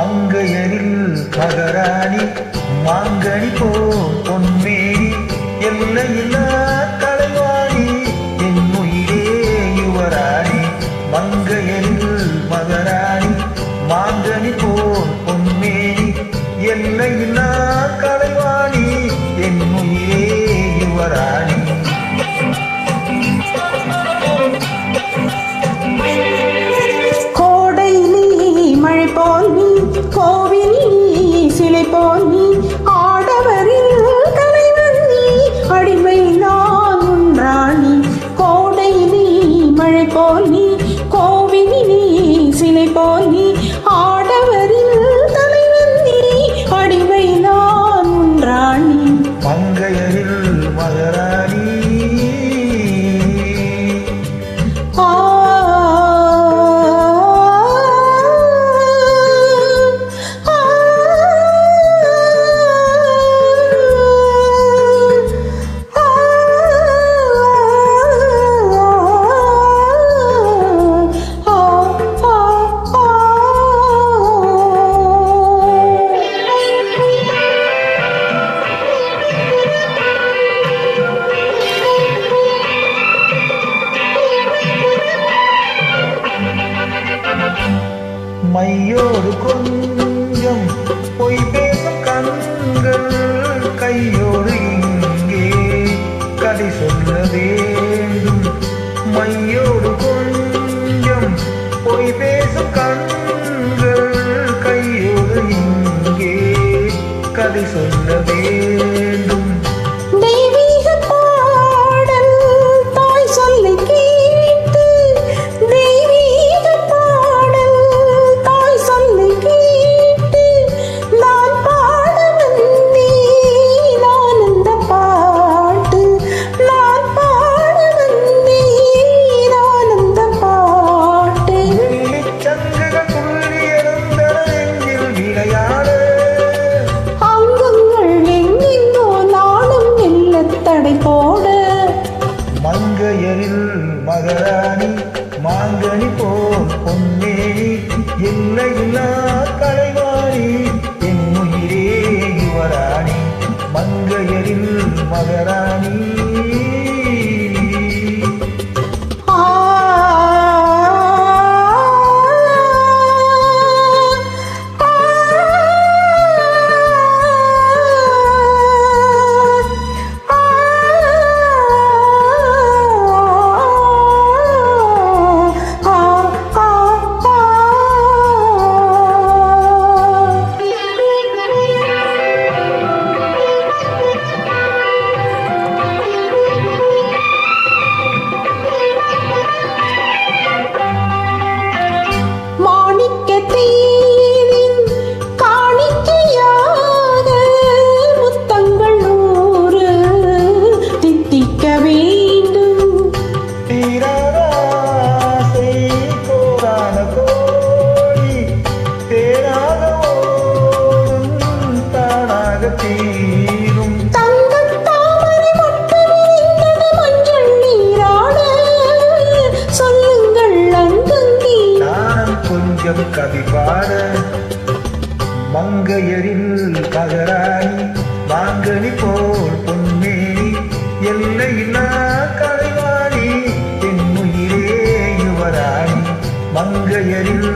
மங்கையரில் மகராணி மாங்கனி போல் பொன்மேனி எல்லையில்லா கலைவாணி என் உயிரே யுவராணி. மங்கையரில் மகராணி மாங்கனி போல் பொன்மேனி எல்லையில்லா கலைவாணி என் உயிரே யுவராணி. கோவில் சிலை போல் நீ ஆடவரில் தலைவன் நீ அடிமை நான் உன் ராணி. கோடை நீ மழை போல் நீ கோவில் நீ சிலை போல் நீ ஆடவரில் தலைவன் நீ அடிமை நான் உன் ராணி. மங்கையரில் மகராணி மையோடு கொஞ்சம் பொய் பேசும் கண்கள் கையோடு இங்கே கதை சொல்ல வேண்டும். மையோடு கொஞ்சம் பொய் பேசும் கண்கள் கையோடு இங்கே கதை சொல்ல வேண்டும். மங்கையரில் மகராணி மாங்கனி போல் பொன்னேனி எல்லையில்லா கலைவாணி என் உயிரே யுவராணி. மங்கையரில் மகராணி கவி பாட. மங்கையரில் மகராணி மாங்கனி போல் பொன்மேனி எல்லையில்லா கலைவாணி என் உயிரே யுவராணி. மங்கையரில்